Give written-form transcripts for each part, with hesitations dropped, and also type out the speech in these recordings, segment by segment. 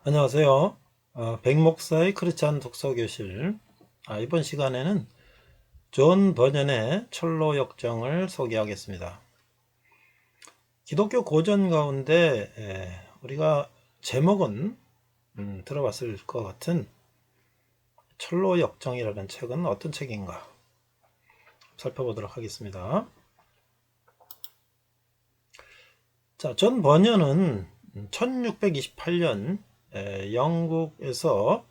안녕하세요. 백목사의 크리스찬 독서교실. 이번 시간에는 존 버년의 철로 역정을 소개하겠습니다. 기독교 고전 가운데 우리가 제목은 들어봤을 것 같은 철로 역정이라는 책은 어떤 책인가 살펴보도록 하겠습니다. 자, 존 버년은 1628년 영국에서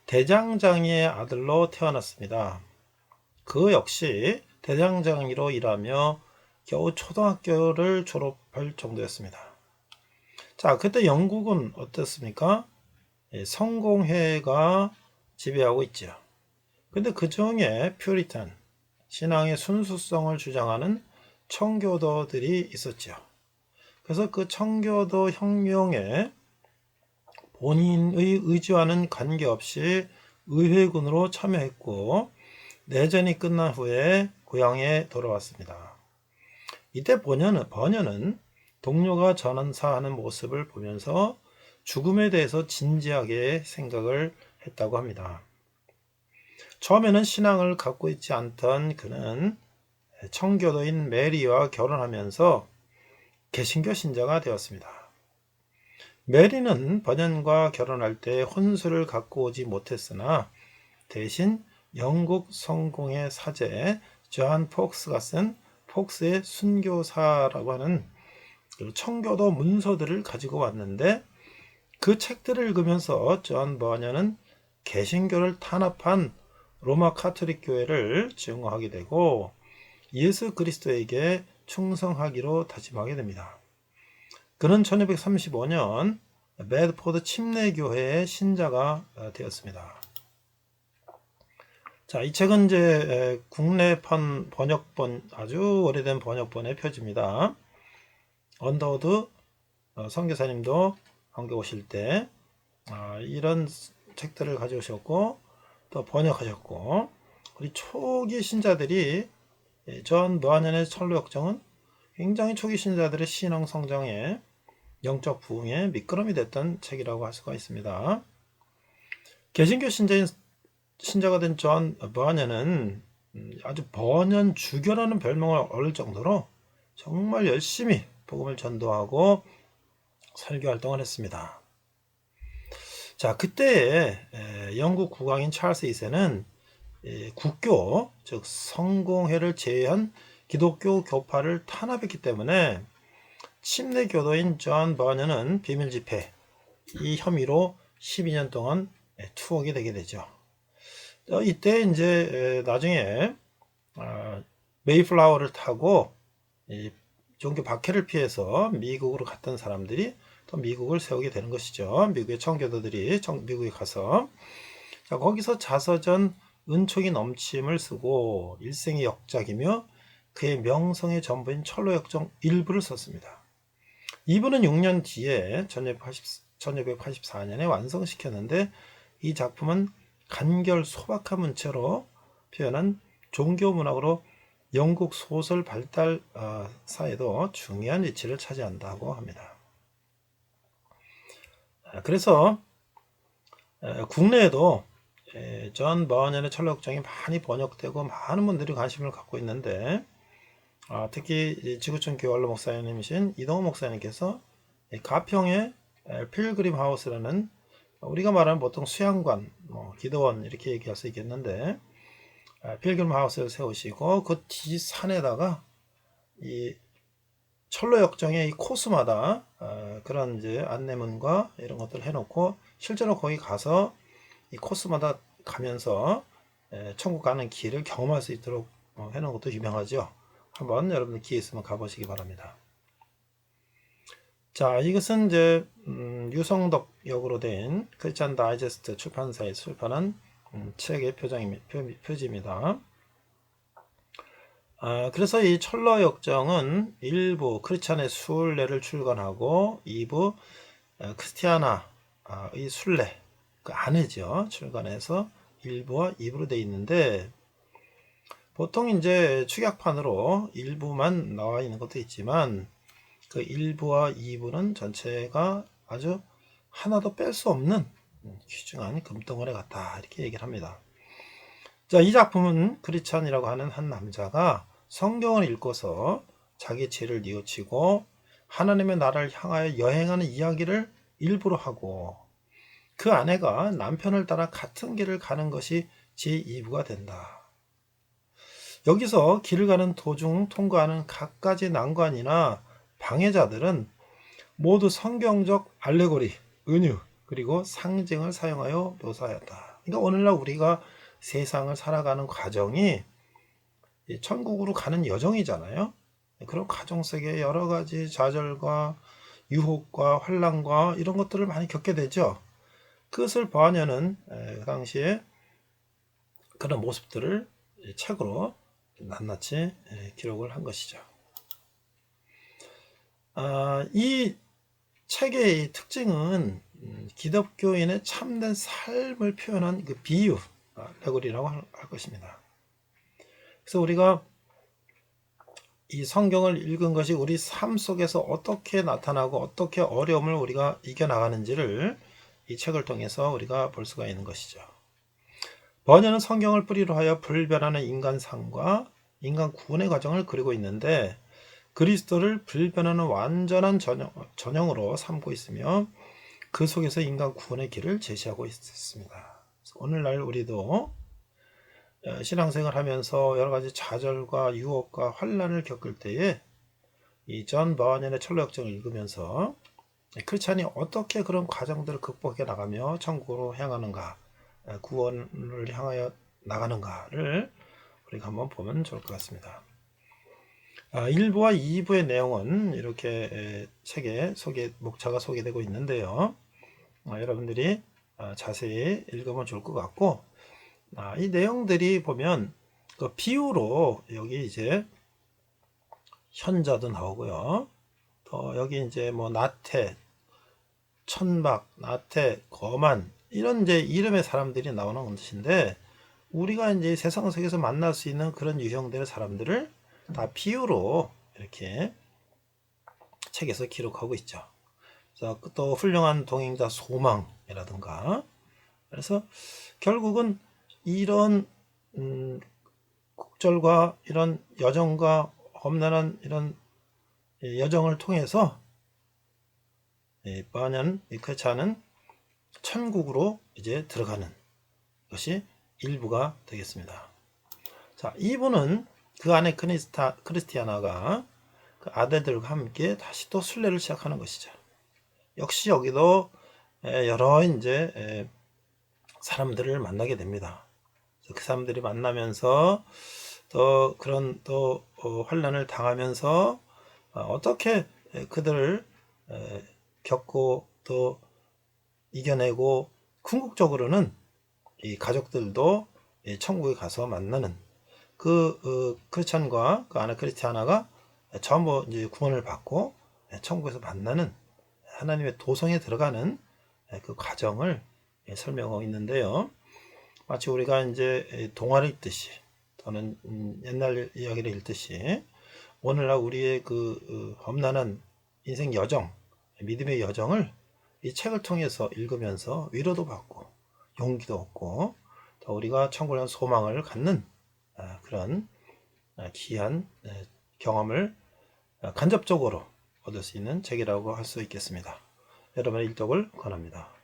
대장장이의 아들로 태어났습니다. 그 역시 대장장이로 일하며 겨우 초등학교를 졸업할 정도였습니다. 자, 그때 영국은 어떻습니까? 성공회가 지배하고 있죠. 근데 그 중에 퓨리탄, 신앙의 순수성을 주장하는 청교도들이 있었죠. 그래서 그 청교도 혁명에 본인의 의지와는 관계없이 의회군으로 참여했고 내전이 끝난 후에 고향에 돌아왔습니다. 이때 버녀는 동료가 전사하는 모습을 보면서 죽음에 대해서 진지하게 생각을 했다고 합니다. 처음에는 신앙을 갖고 있지 않던 그는 청교도인 메리와 결혼하면서 개신교 신자가 되었습니다. 메리는 버년과 결혼할 때 혼수를 갖고 오지 못했으나 대신 영국 성공의 사제 존 폭스가 쓴 폭스의 순교사라고 하는 청교도 문서들을 가지고 왔는데 그 책들을 읽으면서 존 버년은 개신교를 탄압한 로마 카톨릭 교회를 증오하게 되고 예수 그리스도에게 충성하기로 다짐하게 됩니다. 그는 1235년 매드포드 침례교회의 신자가 되었습니다. 자, 이 책은 이제 국내판 번역본, 아주 오래된 번역본의 표지입니다. 언더우드 선교사님도 한국 오실 때 이런 책들을 가져오셨고 또 번역하셨고 우리 초기 신자들이 존 버년의 철로 역정은 굉장히 초기 신자들의 신앙 성장에 영적 부흥에 미끄럼이 됐던 책이라고 할 수가 있습니다. 개신교 신자가 된 존 버년은 아주 버년 주교라는 별명을 얻을 정도로 정말 열심히 복음을 전도하고 설교 활동을 했습니다. 자, 그때 영국 국왕인 찰스 2세는 국교, 즉 성공회를 제외한 기독교 교파를 탄압했기 때문에 침례교도인 존 버년은 비밀 집회 이 혐의로 12년 동안 투옥이 되게 되죠. 이때 이제 나중에 메이플라워를 타고 종교 박해를 피해서 미국으로 갔던 사람들이 또 미국을 세우게 되는 것이죠. 미국의 청교도들이 미국에 가서 자, 거기서 자서전 은총이 넘침을 쓰고 일생의 역작이며 그의 명성의 전부인 철로 역정 일부를 썼습니다. 이분은 6년 뒤에 1984년에 완성시켰는데 이 작품은 간결 소박한 문체로 표현한 종교문학으로 영국 소설 발달사에도 중요한 위치를 차지한다고 합니다. 그래서 국내에도 존 버년의 철로 역정이 많이 번역되고 많은 분들이 관심을 갖고 있는데 특히 지구촌 교활로 목사님이신 이동호 목사님께서 가평의 필그림 하우스라는 우리가 말하는 보통 수양관, 기도원 이렇게 얘기할 수 있겠는데 필그림 하우스를 세우시고 그 뒷산에다가 이 철로 역정의 이 코스마다 그런 이제 안내문과 이런 것들을 해놓고 실제로 거기 가서 이 코스마다 가면서 천국 가는 길을 경험할 수 있도록 해놓은 것도 유명하죠. 한번 여러분들 기회 있으면 가보시기 바랍니다. 자, 이것은 이제 유성덕 역으로 된 크리스찬 다이제스트 출판사에서 출판한 책의 표지입니다. 그래서 이 철로 역정은 1부 크리스찬의 순례를 출간하고 2부 크리스티아나의 순례 그 안에죠. 출간해서 1부와 2부로 되어 있는데 보통 이제 축약판으로 1부만 나와 있는 것도 있지만 그 1부와 2부는 전체가 아주 하나도 뺄 수 없는 귀중한 금덩어리 같다 이렇게 얘기를 합니다. 자, 이 작품은 크리스찬이라고 하는 한 남자가 성경을 읽고서 자기 죄를 뉘우치고 하나님의 나라를 향하여 여행하는 이야기를 일부러 하고 그 아내가 남편을 따라 같은 길을 가는 것이 제2부가 된다. 여기서 길을 가는 도중 통과하는 갖가지 난관이나 방해자들은 모두 성경적 알레고리, 은유, 그리고 상징을 사용하여 묘사하였다. 그러니까 오늘날 우리가 세상을 살아가는 과정이 천국으로 가는 여정이잖아요. 그런 과정 속에 여러 가지 좌절과 유혹과 환난과 이런 것들을 많이 겪게 되죠. 그것을 버녀는 그 당시에 그런 모습들을 책으로 낱낱이 기록을 한 것이죠. 이 책의 특징은 기독교인의 참된 삶을 표현한 그 비유, 레고리라고 할 것입니다. 그래서 우리가 이 성경을 읽은 것이 우리 삶 속에서 어떻게 나타나고 어떻게 어려움을 우리가 이겨나가는지를 이 책을 통해서 우리가 볼 수가 있는 것이죠. 버녀는 성경을 뿌리로 하여 불변하는 인간 삶과 인간 구원의 과정을 그리고 있는데 그리스도를 불변하는 완전한 전형으로 삼고 있으며 그 속에서 인간 구원의 길을 제시하고 있습니다. 오늘날 우리도 신앙생활 하면서 여러 가지 좌절과 유혹과 환난을 겪을 때에 이 존 버년의 철로역정을 읽으면서 크리스찬이 어떻게 그런 과정들을 극복해 나가며 천국으로 향하는가, 구원을 향하여 나가는가를 우리가 한번 보면 좋을 것 같습니다. 1부와 2부의 내용은 이렇게 책에 목차가 소개되고 있는데요. 여러분들이 자세히 읽으면 좋을 것 같고, 이 내용들이 보면 그 비유로 여기 이제 현자도 나오고요. 또 여기 이제 뭐 나태, 천박, 나태, 거만 이런 이제 이름의 사람들이 나오는 것인데 우리가 이제 세상 속에서 만날 수 있는 그런 유형들의 사람들을 다 비유로 이렇게 책에서 기록하고 있죠. 그래서 또 훌륭한 동행자 소망이라든가 그래서 결국은 이런 국절과 이런 여정과 험난한 이런 여정을 통해서 빠년 크리스찬은 천국으로 이제 들어가는 것이 1부가 되겠습니다. 자, 2부는 그 안에 크리스티아나가 그 아들들과 함께 다시 또 순례를 시작하는 것이죠. 역시 여기도 여러 이제 사람들을 만나게 됩니다. 그 사람들이 만나면서 또 그런 또 환난을 당하면서 어떻게 그들을 겪고 또 이겨내고 궁극적으로는 이 가족들도 천국에 가서 만나는 그 크리스찬과 그 아나 크리스티아나가 전부 이제 구원을 받고 천국에서 만나는 하나님의 도성에 들어가는 그 과정을 설명하고 있는데요. 마치 우리가 이제 동화를 읽듯이 또는 옛날 이야기를 읽듯이 오늘날 우리의 그 험난한 인생 여정, 믿음의 여정을 이 책을 통해서 읽으면서 위로도 받고 용기도 얻고 또 우리가 천국을 향한 소망을 갖는 그런 귀한 경험을 간접적으로 얻을 수 있는 책이라고 할 수 있겠습니다. 여러분의 일독을 권합니다.